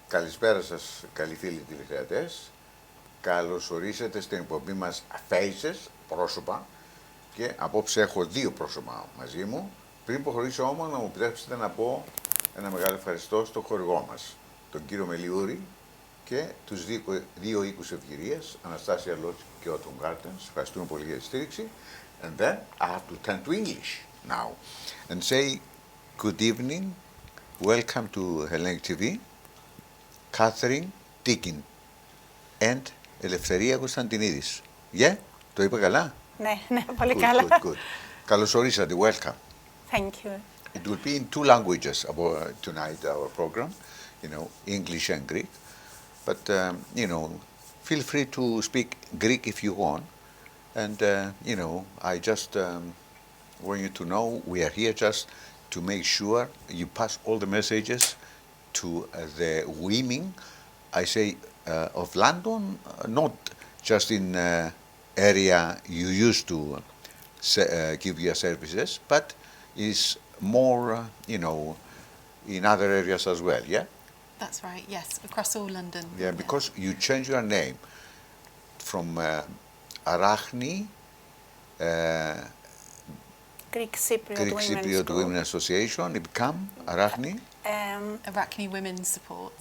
Καλησπέρα σας, καλοί φίλοι τηλεθεατές. Καλώς ορίσατε στην εκπομπή μας Faces, πρόσωπα. Και απόψε έχω δύο πρόσωπα μαζί μου. Πριν προχωρήσω όμως, να μου επιτρέψετε να πω ένα μεγάλο ευχαριστώ στον χορηγό μας, τον κύριο Μελιούρη και τους δύο οίκους ευκαιρίας, Αναστάσια Λότς και Ότον Gardens. Ευχαριστούμε πολύ για τη στήριξη. And then I have to turn to English now and say good evening, welcome to Hellenic TV, Cathrine Deakin and Elefteria Constantinidou. Yeah, το είπα καλά? Ναι, πολύ καλά. Good. Καλώς ορίσατε, welcome. Thank you. It will be in two languages tonight, our program, English and Greek. But, feel free to speak Greek if you want. And, I just want you to know we are here just to make sure you pass all the messages to the women, I say, of London, not just in area you used to give your services, but is more, in other areas as well, yeah? That's right, yes, across all London. Yeah, because you changed your name from Arachne, Greek Cypriot Women Association, it became Arachne? Arachne Women's Support.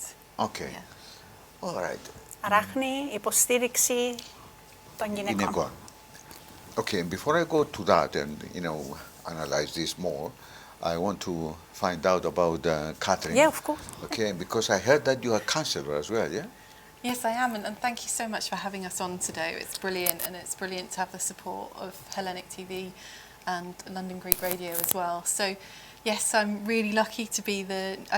Okay, yeah. All right. Arachne, υποστήριξη των γυναικών. Okay, and before I go to that and, analyze this more, I want to find out about Catherine. Yeah, of course. Okay, because I heard that you are a counselor as well, yeah? Yes, I am, and thank you so much for having us on today. It's brilliant, and it's brilliant to have the support of Hellenic TV and London Greek Radio as well. So, yes, I'm really lucky to be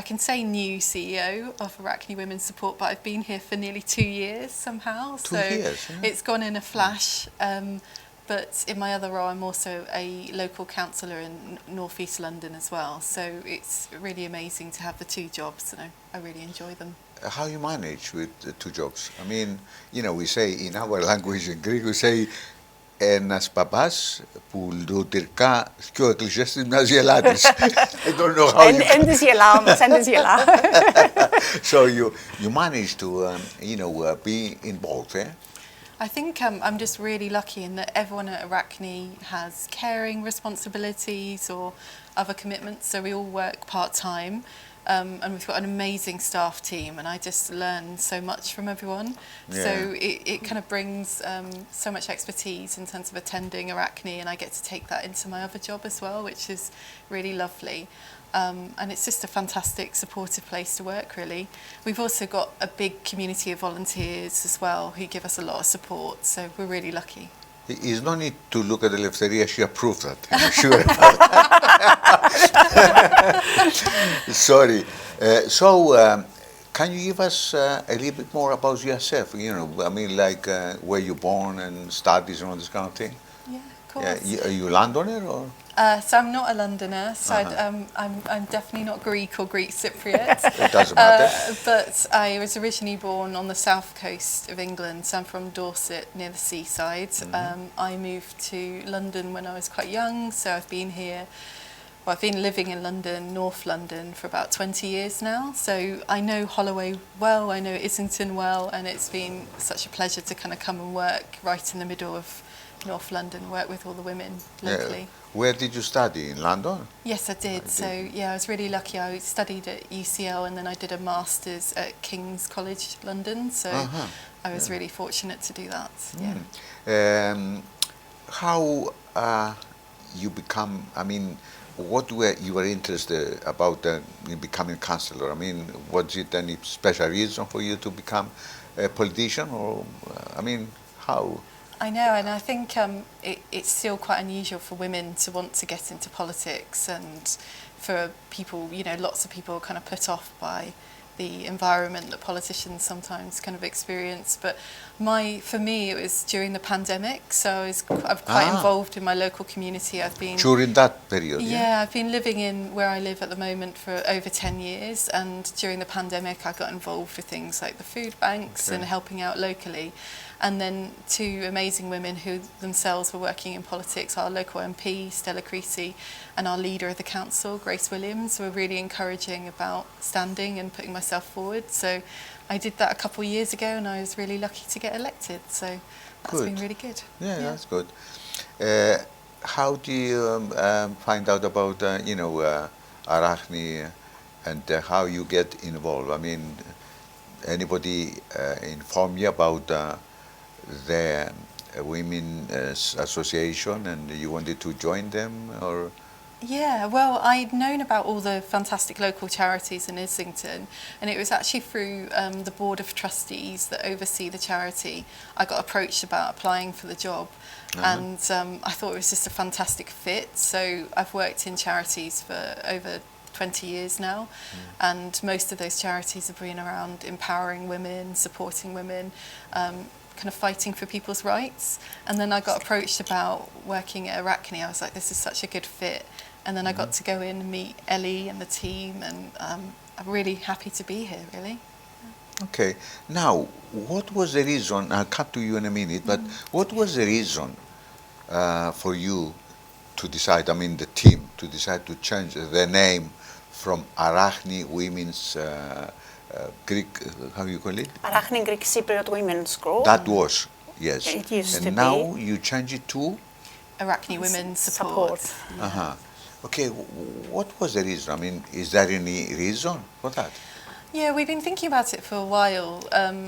I can say new CEO of Arachne Women's Support, but I've been here for nearly 2 years somehow. 2 years, yeah. It's gone in a flash. But in my other role, I'm also a local councillor in North East London as well. So it's really amazing to have the two jobs, and I really enjoy them. How you manage with the two jobs? I mean, we say in our language in Greek, we say ένας παπάς που λειτουργικά δυο εκκλησιαστής μοιάζει ελάτης. I don't know how you... Εν της γελά όμως, εν της γελά. So you manage to, be in both, eh? I think I'm just really lucky in that everyone at Arachne has caring responsibilities or other commitments, so we all work part-time, and we've got an amazing staff team, and I just learn so much from everyone. Yeah. So it kind of brings so much expertise in terms of attending Arachne, and I get to take that into my other job as well, which is really lovely. And it's just a fantastic, supportive place to work, really. We've also got a big community of volunteers as well who give us a lot of support, so we're really lucky. There's no need to look at Elefteria, she approved that, I'm sure about that. Sorry. Can you give us a little bit more about yourself? Like where you born and studies and all this kind of thing? Yeah, of course. Yeah. Are you Londoner or...? So I'm not a Londoner, so I'm definitely not Greek or Greek Cypriot. It doesn't matter. But I was originally born on the south coast of England, so I'm from Dorset, near the seaside. I moved to London when I was quite young, so I've been here, I've been living in London, North London, for about 20 years now. So I know Holloway well, I know Islington well, and it's been such a pleasure to kind of come and work right in the middle of North London, work with all the women locally. Yeah. Where did you study? In London? Yes, I did. So, I was really lucky. I studied at UCL and then I did a master's at King's College London. So I was really fortunate to do that. Yeah. How you become, what were you were interested about becoming councillor? Was it any special reason for you to become a politician? Or, how? I know, and I think it's still quite unusual for women to want to get into politics, and for people, lots of people are kind of put off by the environment that politicians sometimes kind of experience. But for me, it was during the pandemic, so I'm quite involved in my local community. I've been during that period. Yeah, I've been living in where I live at the moment for over 10 years, and during the pandemic, I got involved with things like the food banks and helping out locally. And then two amazing women who themselves were working in politics, our local MP, Stella Creasy, and our leader of the council, Grace Williams, were really encouraging about standing and putting myself forward. So I did that a couple of years ago, and I was really lucky to get elected. So that's been really good. Yeah, that's good. How do you find out about Arachne and how you get involved? I mean, anybody inform you about the women's association and you wanted to join them, or? Yeah, well, I'd known about all the fantastic local charities in Islington, and it was actually through the board of trustees that oversee the charity I got approached about applying for the job. And I thought it was just a fantastic fit. So I've worked in charities for over 20 years now, and most of those charities have been around empowering women, supporting women, kind of fighting for people's rights. And then I got approached about working at Arachne. I was like, this is such a good fit. And then I got to go in and meet Ellie and the team, and I'm really happy to be here, really. Okay. Now, what was the reason, I'll come to you in a minute, but what was the reason for you to decide, I mean the team, to decide to change the name from Arachne Women's Greek, how you call it? Arachne Greek Cypriot Women's Group. That was, yes. It used and to now be. you change it to? Arachne Women Support. Uh-huh. Okay, what was the reason? I mean, is there any reason for that? Yeah, we've been thinking about it for a while.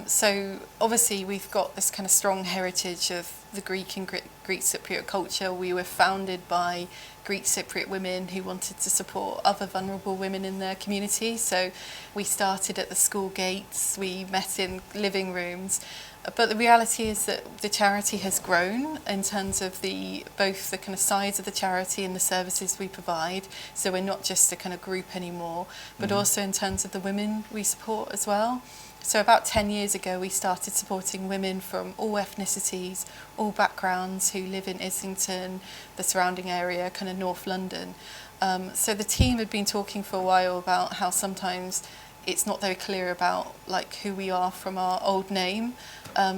So obviously we've got this kind of strong heritage of the Greek and Greek Cypriot culture. We were founded by Greek Cypriot women who wanted to support other vulnerable women in their community. So we started at the school gates, we met in living rooms. But the reality is that the charity has grown in terms of both the kind of size of the charity and the services we provide. So we're not just a kind of group anymore, but also in terms of the women we support as well. So about 10 years ago, we started supporting women from all ethnicities, all backgrounds who live in Islington, the surrounding area, kind of North London. So the team had been talking for a while about how sometimes it's not very clear about like who we are from our old name.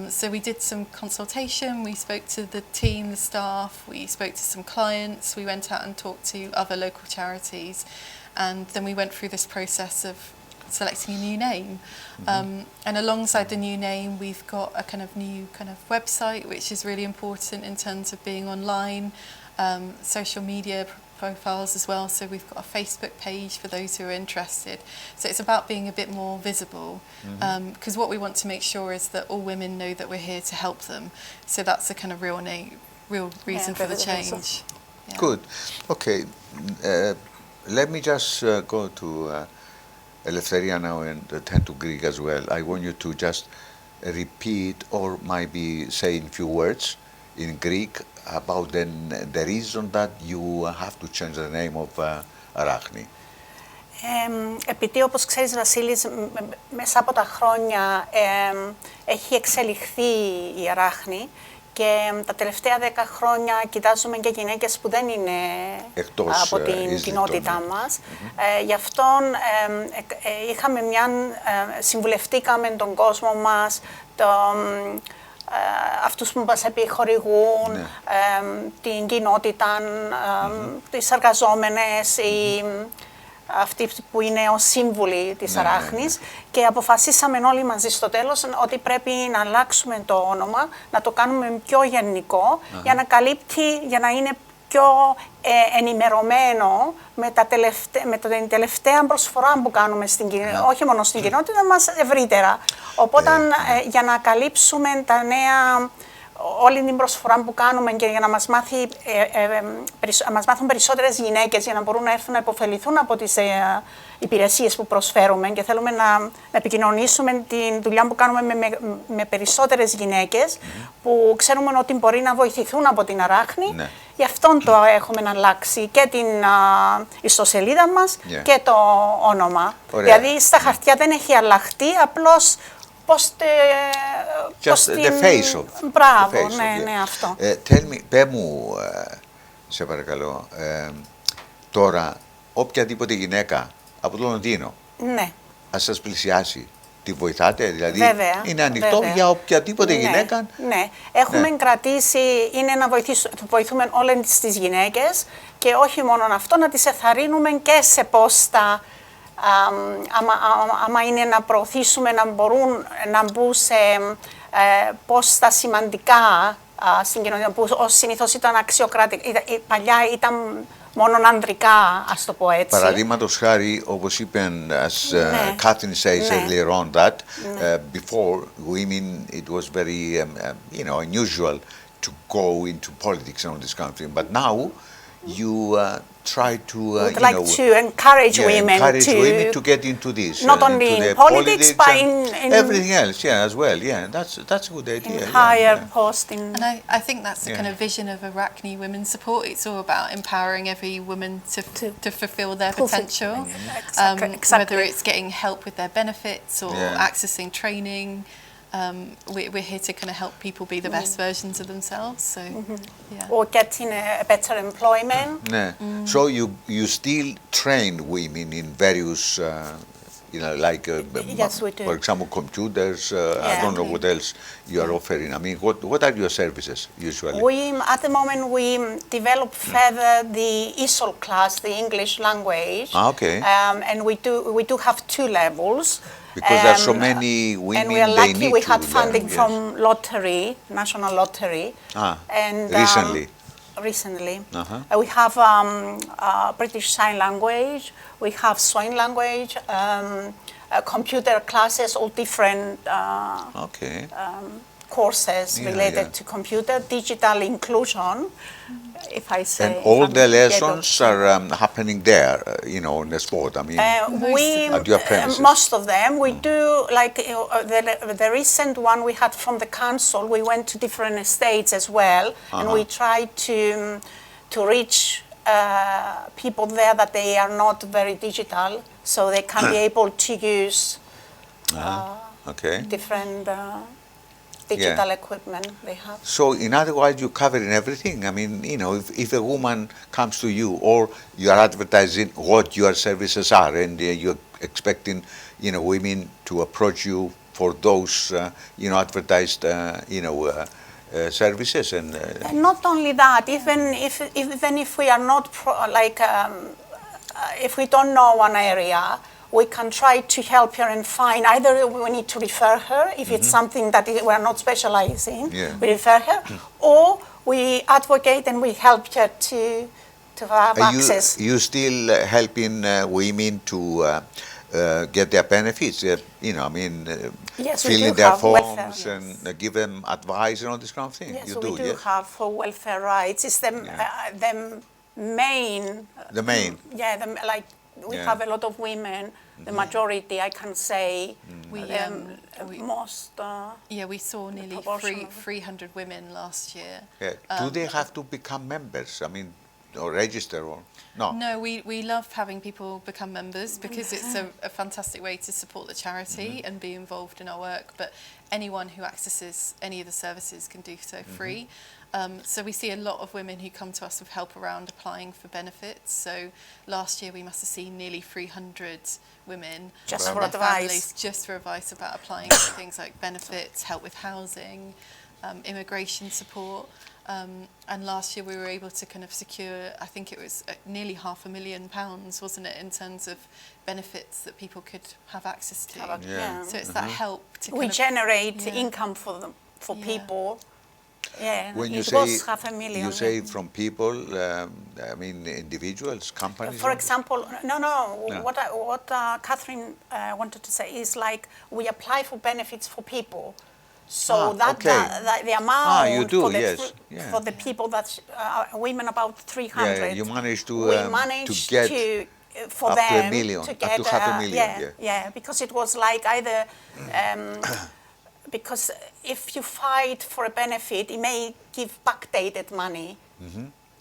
So we did some consultation, we spoke to the team, the staff, we spoke to some clients, we went out and talked to other local charities, and then we went through this process of selecting a new name. And alongside the new name, we've got a kind of new kind of website, which is really important in terms of being online, social media profiles as well. So we've got a Facebook page for those who are interested. So it's about being a bit more visible, because what we want to make sure is that all women know that we're here to help them. So that's the kind of real reason for the change. Yeah. Good. Okay. Let me just go to Elefteria now and turn to Greek as well. I want you to just repeat or maybe say in few words in Greek about the reason that you have to change the name of Arachne. Επειδή όπως ξέρεις Βασίλης, μέσα από τα χρόνια έχει εξελιχθεί η Arachne και τα τελευταία 10 χρόνια κοιτάζουμε και γυναίκες που δεν είναι εκτός, από την κοινότητά μας. Γι' αυτό συμβουλευτήκαμε τον κόσμο μας, αυτούς που μας επιχορηγούν, την κοινότητα, τις εργαζόμενες, αυτοί που είναι ως σύμβουλοι της Αράχνης, και αποφασίσαμε όλοι μαζί στο τέλος ότι πρέπει να αλλάξουμε το όνομα, να το κάνουμε πιο γενικό, για να καλύπτει, για να είναι πιο ενημερωμένο με την τελευταία προσφορά που κάνουμε στην κοινότητα, όχι μόνο στην κοινότητα μας, ευρύτερα. Οπότε για να καλύψουμε τα νέα, όλη την προσφορά που κάνουμε και για να μας μάθουν περισσότερες γυναίκες για να μπορούν να έρθουν να υποφεληθούν από τις υπηρεσίες που προσφέρουμε, και θέλουμε να επικοινωνήσουμε τη δουλειά που κάνουμε με περισσότερες γυναίκες που ξέρουμε ότι μπορεί να βοηθηθούν από την Arachne. Γι' αυτόν το έχουμε αλλάξει και την ιστοσελίδα μας και το όνομα. Δηλαδή στα χαρτιά δεν έχει αλλάχτεί, απλώς Just the face of. Μπράβο, ναι, αυτό. Πες μου, σε παρακαλώ, τώρα, οποιαδήποτε γυναίκα από το Λονδίνο, ας σας πλησιάσει τη βοηθάτε, δηλαδή Βέβαια, είναι ανοιχτό βέβαια. για οποιαδήποτε γυναίκα. Ναι, έχουμε κρατήσει, είναι να βοηθούμε όλες τις γυναίκες και όχι μόνο αυτό, να τις εθαρρύνουμε και σε πόστα, άμα είναι να προωθήσουμε, να μπορούν να μπουν σε πόστα σημαντικά στην κοινωνία, που συνήθως ήταν αξιοκρατικά, παλιά ήταν μόνο ανδρικά, ας το πω έτσι. Παραδείγματος χάρη, όπως είπαν, as Catherine says earlier on that, before women, it was very, unusual to go into politics in this country. But now, you try to, would like to encourage women to get into this. Not only in politics, but in everything else, as well. Yeah, that's a good idea. In higher post. And I think that's the kind of vision of Arachne Women's Support. It's all about empowering every woman to fulfil their potential. Exactly. Whether it's getting help with their benefits or accessing training. We're here to kind of help people be the best versions of themselves. So, Or getting a better employment. So you still train women in various, like yes, we do. For example, computers. I don't know what else you are offering. I mean, what are your services usually? At the moment, we develop further the ESOL class, the English language. Okay. And we do have 2 levels. Because there are so many women, and we are lucky we had funding learn, from lottery, national lottery. And recently. Recently. We have British Sign Language, we have Swain Language, computer classes, all different courses related to computer, digital inclusion, if I say. And all the lessons are happening there, on the spot. I mean, at your premises. Most of them. We do, like the recent one we had from the council, we went to different estates as well, and we tried to reach people there that they are not very digital, so they can be able to use different digital equipment they have. So, in other words, you cover in everything. I mean, if a woman comes to you or you are advertising what your services are and you're expecting, women to approach you for those, advertised, services and not only that, even if we are not if we don't know one area, we can try to help her and find, either we need to refer her, if it's something that we are not specializing, we refer her, or we advocate and we help her to have access. You still helping women to get their benefits, filling their forms and give them advice and all this kind of thing. Yes, you we do have for welfare rights. It's the main. The main. We have a lot of women. The majority, I can say, most. We saw nearly 300 women last year. Do they have to become members? I mean, or register or no? No, we love having people become members because it's a fantastic way to support the charity and be involved in our work. But anyone who accesses any of the services can do so free. So we see a lot of women who come to us with help around applying for benefits. So last year we must have seen nearly 300 women just for advice, families, just for advice about applying for things like benefits, help with housing, immigration support. And last year we were able to kind of secure, I think it was nearly £500,000, wasn't it, in terms of benefits that people could have access to. So it's that help to we generate income for people. When you it say, was $500,000. You say from people, I mean individuals, companies? For example, what Catherine wanted to say is like we apply for benefits for people. So the amount for the people that women about 300. You managed to get for up them to $1 million, to get up to $500,000. Because it was like either because if you fight for a benefit, it may give backdated money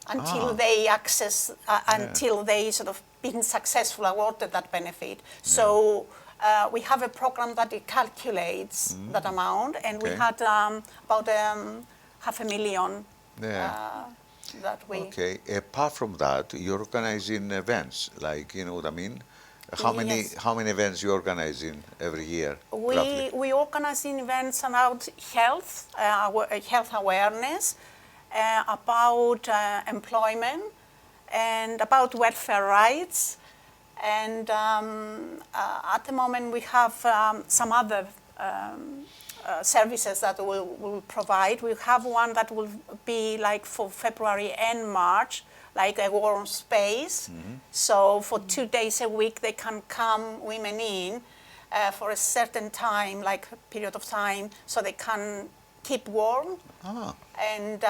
until they access until they sort of been successful awarded that benefit. So. We have a program that it calculates that amount, and we had about $500,000 that we. Okay. Apart from that, you're organizing events, like what I mean, Yes. How many events you organize in every year? roughly? We organize events about health awareness, about employment, and about welfare rights. And at the moment we have some other services that we'll provide. We have one that will be like for February and March, like a warm space. So for 2 days a week they can come women in for a certain time, like a period of time, so they can keep warm. And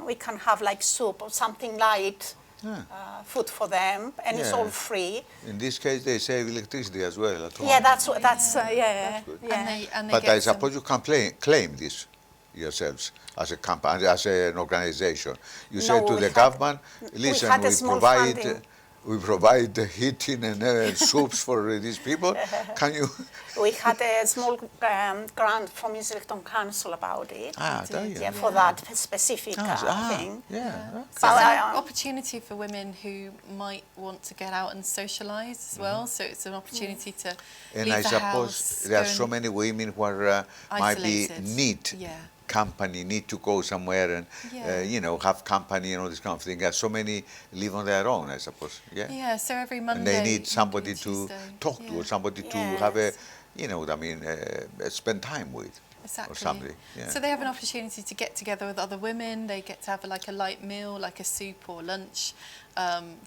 we can have like soup or something light. Food for them, and it's all free. In this case, they save electricity as well at home. Yeah, that's yeah. That's good. Yeah. And they But get I suppose you can claim this yourselves as a company, as an organization. You say to the government, listen, we provide the heating and soups for these people. Can you? We had a small grant from Islington Council about it. For that specific thing. So it's an opportunity for women who might want to get out and socialise as well. So it's an opportunity to And leave I the suppose house, there are go so and- many women who are might be Isolated. company, need to go somewhere and you know, have company and all this kind of thing. There are so many live on their own, I suppose. Yeah, so every Monday. And they need somebody Monday, to Tuesday. talk to, or somebody to have a, you know what I mean, spend time with. Exactly. Or something. So they have an opportunity to get together with other women. They get to have like a light meal, like a soup or lunch.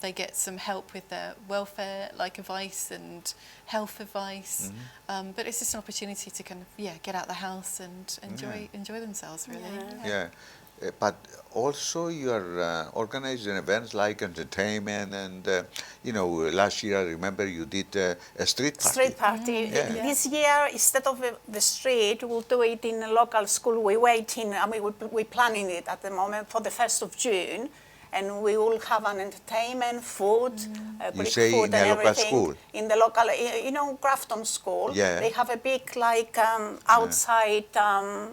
They get some help with their welfare, like advice and health advice. But it's just an opportunity to kind of get out the house and enjoy themselves, really. Yeah. But also you are organizing events like entertainment and, you know, last year I remember you did a street party. Street party. This year, instead of the street, we'll do it in a local school. We're planning it at the moment for the 1st of June. And we will have an entertainment, food, You say food in and a local everything. school? In the local, you know, Grafton School. Yeah. They have a big, like, outside,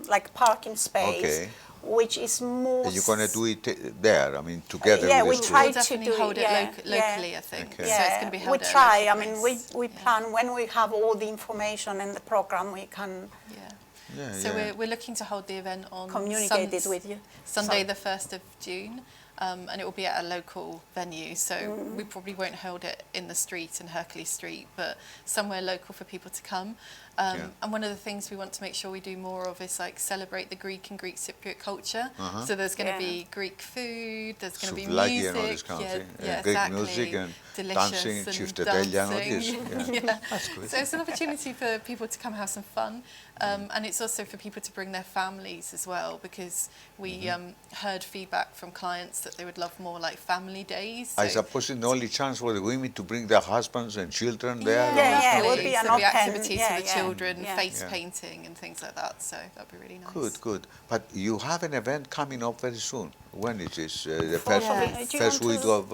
like, parking space. Okay. Which is more. And you're going to do it there, I mean, together Yeah, with we the try school. to Definitely do hold it locally, I think. Okay. So it's going to be held we at a try. local I mean, place. we plan when we have all the information and the program. We can So we're looking to hold the event on communicate it with you. Sunday, the 1st of June. And it will be at a local venue, so we probably won't hold it in the street, in Hercules Street, but somewhere local for people to come. And one of the things we want to make sure we do more of is like celebrate the Greek and Greek Cypriot culture. So there's going to be Greek food, there's going to be music, and all this kind of thing. exactly. Greek music and delicious dancing, and chiftedelia and all this. That's good. So it's an opportunity for people to come have some fun, and it's also for people to bring their families as well, because we heard feedback from clients that they would love more like family days. I suppose it's the only chance for the women to bring their husbands and children there. It would be an so open, activities for the children, face painting and things like that. So that'd be really nice. Good. But you have an event coming up very soon. When is this? The first week of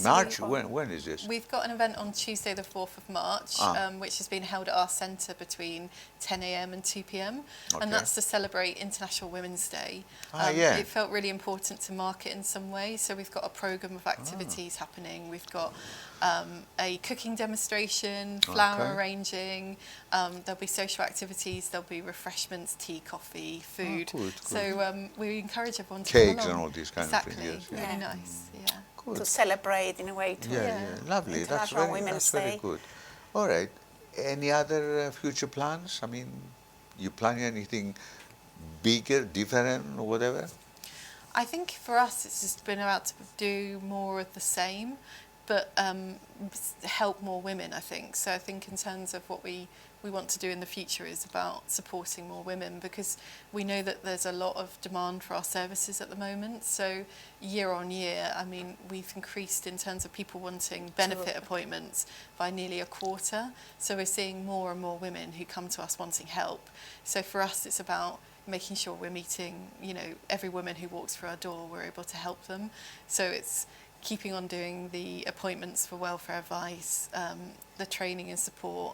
March? When is this? We've got an event on Tuesday, the 4th of March, which has been held at our centre between 10 a.m. and 2 p.m. And that's to celebrate International Women's Day. It felt really important to mark it in some way. So we've got a programme of activities happening. We've got a cooking demonstration, flower arranging. There'll be social activities. There'll be refreshments, tea, coffee, food. Good. So we encourage everyone to Cakes come along. and all these kind of things. Exactly. Really nice. Good. To celebrate in a way. Lovely. That's very good. All right. Any other future plans? I mean, you planning anything bigger, different, or whatever? I think for us, it's just been about to do more of the same, but help more women, I think. So I think in terms of what we want to do in the future is about supporting more women, because we know that there's a lot of demand for our services at the moment. So year on year, I mean, we've increased in terms of people wanting benefit appointments by nearly a quarter. So we're seeing more and more women who come to us wanting help. So for us, it's about making sure we're meeting, you know, every woman who walks through our door, we're able to help them. So it's keeping on doing the appointments for welfare advice, the training and support.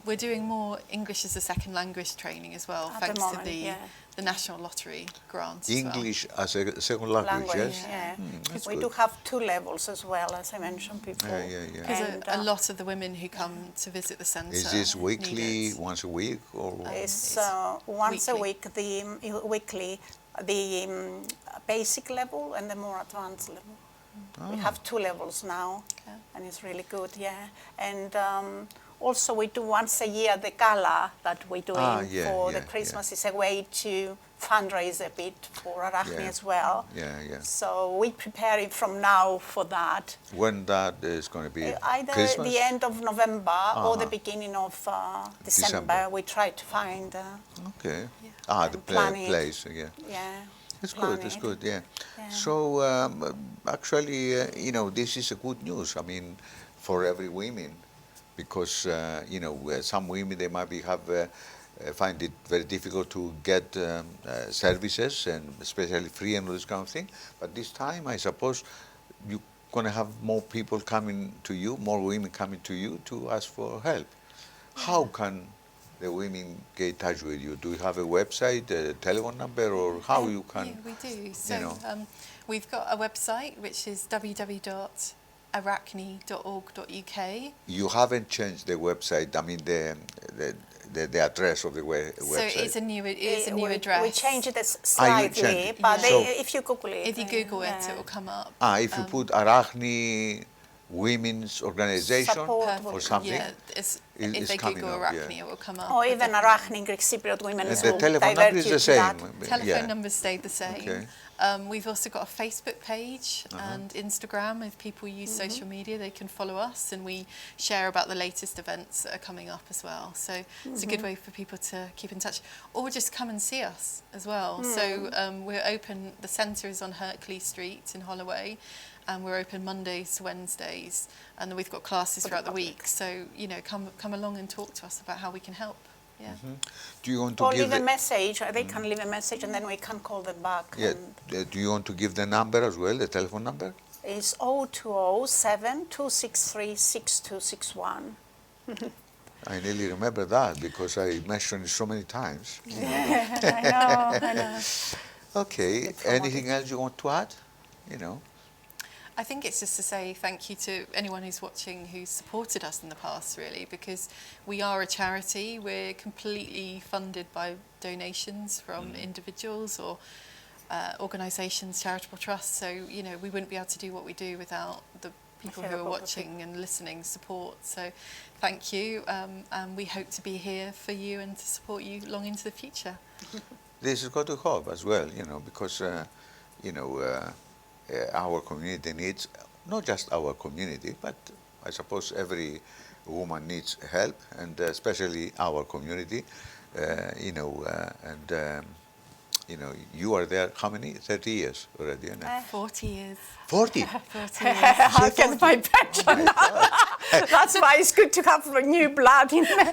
We're doing more English as a second language training as well, At thanks the moment, to yeah. the National Lottery grant English as a second language, yes? Yeah. That's We good. do have 2 levels as well, as I mentioned before. Yeah. Because And, a lot of the women who come to visit the centre Is this need weekly, it. once a week, or? It's once a week, weekly, the basic level and the more advanced level. We have 2 levels now, and it's really good, yeah. And also we do once a year the gala that we do for the Christmas. It's a way to fundraise a bit for Arachne as well. Yeah. So we prepare it from now for that. When that is going to be? Either Christmas? the end of November or the beginning of December. We try to find. Okay. Yeah. The Plan it. place, yeah. Yeah. It's plan good, it's it. good, yeah. Yeah. So, actually, this is a good news, I mean, for every woman, because, some women, they might find it very difficult to get services, and especially free and all this kind of thing. But this time, I suppose, you're going to have more people coming to you, more women coming to you to ask for help. How can the women get in touch with you? Do you have a website, a telephone number, or how you can? Yeah, we do. So we've got a website which is www.arachne.org.uk. You haven't changed the website. I mean the address of the website. So it's a new address. We changed it slightly, but if you Google it, if you Google it, it will come up. If you put Arachne Women's Organization Support or something, yeah, if they Google Arachne, it will come up. or even Arachne Greek Cypriot Women. And the telephone number is the same. Telephone numbers stayed the same. Okay. We've also got a Facebook page and Instagram. If people use social media, they can follow us, and we share about the latest events that are coming up as well. So it's a good way for people to keep in touch, or just come and see us as well. So we're open. The centre is on Hercley Street in Holloway, and we're open Mondays to Wednesdays, and then we've got classes throughout the week. So come along and talk to us about how we can help. Yeah. Do you want to or give leave a message? They can leave a message, and then we can call them back. Yeah. Do you want to give the number as well, the telephone number? It's 0207 263 6261. I nearly remember that because I mentioned it so many times. Yeah, I know. Okay. Anything else you want to add? I think it's just to say thank you to anyone who's watching who's supported us in the past, really, because we are a charity. We're completely funded by donations from individuals or organisations, charitable trusts. So, we wouldn't be able to do what we do without the people who are watching and listening support. So thank you, and we hope to be here for you and to support you long into the future. This is got to help as well, because, our community needs, not just our community, but I suppose every woman needs help, and especially our community, you are there, how many? 30 years already, 40 years. 40? 40 years. I'll get my pension now. That's why it's good to have new blood in there.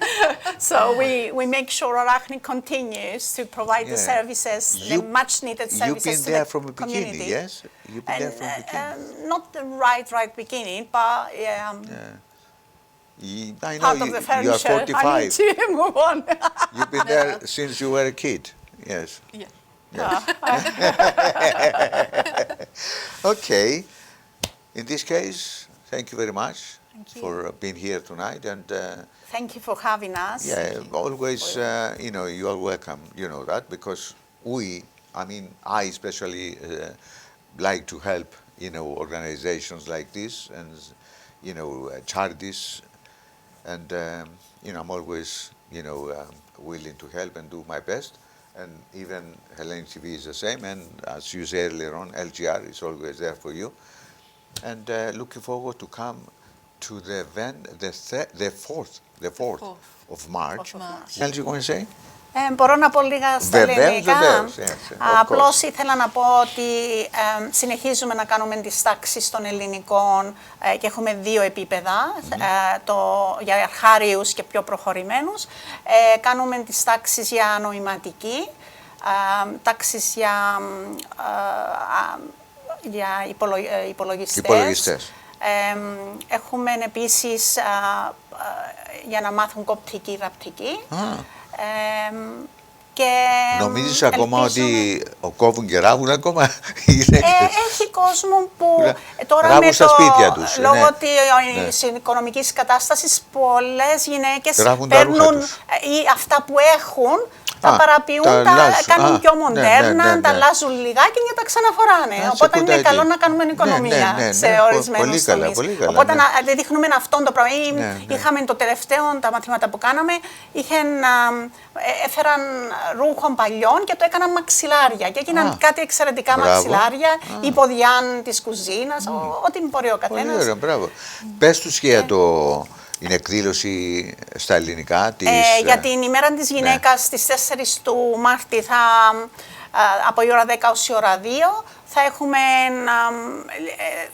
So we make sure Arachne continues to provide the services, the much needed services. You've been there from the community. beginning, yes? You've been there from the beginning. Not the right beginning, but I know part of the furniture. you are 45. I need to move on. You've been there since you were a kid, yes. Yeah. Okay. In this case, thank you very much for being here tonight, and thank you for having us. yeah, always, you are welcome. You know that, because I especially like to help, organizations like this and, charities, and I'm always, willing to help and do my best. And even Hellenic TV is the same, and as you said earlier on, LGR is always there for you. And looking forward to come to the event, the 4th of March. Else you going to say? Μπορώ να πω λίγα στα ελληνικά. Απλώς ήθελα να πω ότι συνεχίζουμε να κάνουμε τις τάξεις των ελληνικών και έχουμε 2 επίπεδα, για αρχάριους και πιο προχωρημένους. Κάνουμε τις τάξεις για νοηματική, τάξεις για υπολογιστές. Υπολογιστές. Έχουμε επίσης για να μάθουν κοπτική, ραπτική. Και νομίζεις ακόμα ότι κόβουν και ράβουν ακόμα οι γυναίκες? Έχει κόσμο που τώρα ράβουν με στα σπίτια τους. λόγω Ναι. της οικονομικής κατάστασης πολλές γυναίκες ράβουν τα ρούχα παίρνουν τους. ή αυτά που έχουν, τα παραποιούν, τα κάνουν πιο μοντέρνα, ναι. τα αλλάζουν λιγάκι και τα ξαναφοράνε. Οπότε είναι καλό να κάνουμε οικονομία σε ορισμένους τομείς. Οπότε να δείχνουμε αυτόν το πράγμα. Είχαμε το τελευταίο, τα μαθήματα που κάναμε, έφεραν ρούχων παλιών και το έκαναν μαξιλάρια. Και έγιναν κάτι εξαιρετικά μαξιλάρια, η ποδιά της κουζίνας, ό,τι μπορεί ο καθένας. Πολύ ωραία, μπράβο. Πες τους και για την εκδήλωση στα ελληνικά. Για την ημέρα της γυναίκας στις 4 του Μάρτη από η ώρα 10 ως η ώρα 2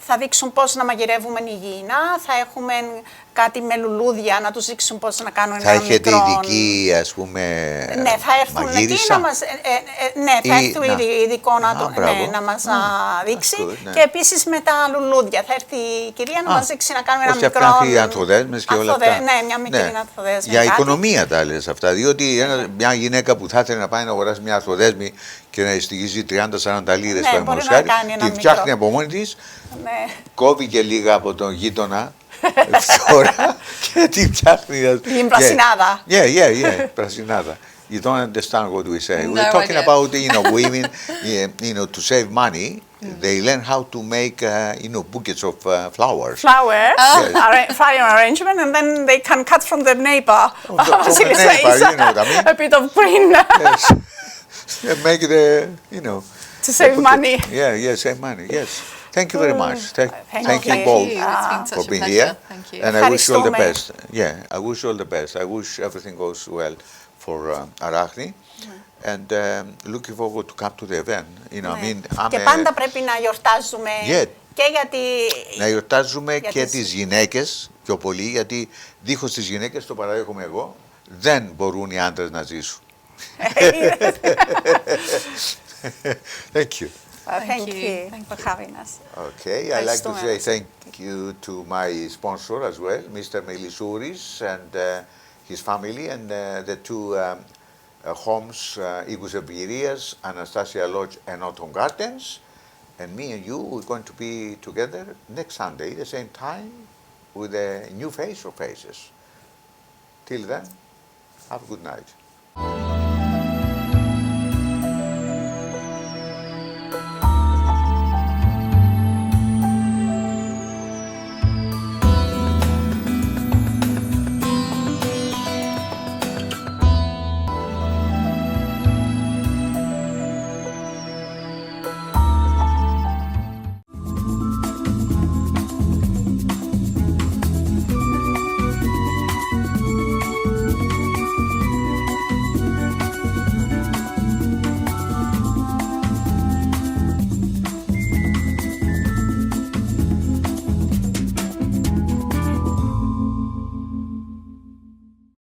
θα δείξουν πώς να μαγειρεύουμε υγιεινά, θα έχουμε κάτι με λουλούδια, να τους δείξουν πώς να κάνουν ένα μικρό... Θα έχετε ειδική, ας πούμε, ναι, θα έρθουν μαγείρισα. εκεί θα έρθει ειδικό να μας δείξει. Και επίσης με τα λουλούδια. Θα έρθει η κυρία να μας δείξει να κάνουμε ένα μικρό... Πώς φτιάχνει ανθοδέσμες και όλα αυτά. Ναι, μια μικρή ανθοδέσμη. Για οικονομία τα λες αυτά, διότι μια γυναίκα που θα ήθελε να πάει να αγοράσει μια ανθοδέσμη και να στοιχίζει 30-40 λίρες παραδείγματος χάρη, τη φτιάχνει από μόνη της, κόβει και λίγα από τον γείτονα τώρα και τη φτιάχνει. Την πρασινάδα. Yeah, πρασινάδα. You don't understand what we say. No, We're talking about, women, to save money. They learn how to make, buckets of flowers. Flower arrangement, and then they can cut from the neighbor. A bit of green. And make the, to save money. Yeah, save money. Yes. Thank you very much. Thank you you. both It's been such for a being pleasure. here. Thank you. And I wish you all the best. Yeah, I wish you all the best. I wish everything goes well for Arachne. And looking forward to come to the event. Και πάντα πρέπει να γιορτάζουμε και γιατί... Να γιορτάζουμε και τις γυναίκες πιο πολύ, γιατί δίχως τις γυναίκες, το παραδέχομαι εγώ, δεν μπορούν οι άντρες να ζήσουν. Thank you. Thank you for having us. Okay, I'd like to say thank you to my sponsor as well, Mr. Melisouris and his family, and the two homes, Igos Evgerias, Anastasia Lodge and Autumn Gardens. And me and you, we're going to be together next Sunday, the same time, with a new face or faces. Till then, have a good night.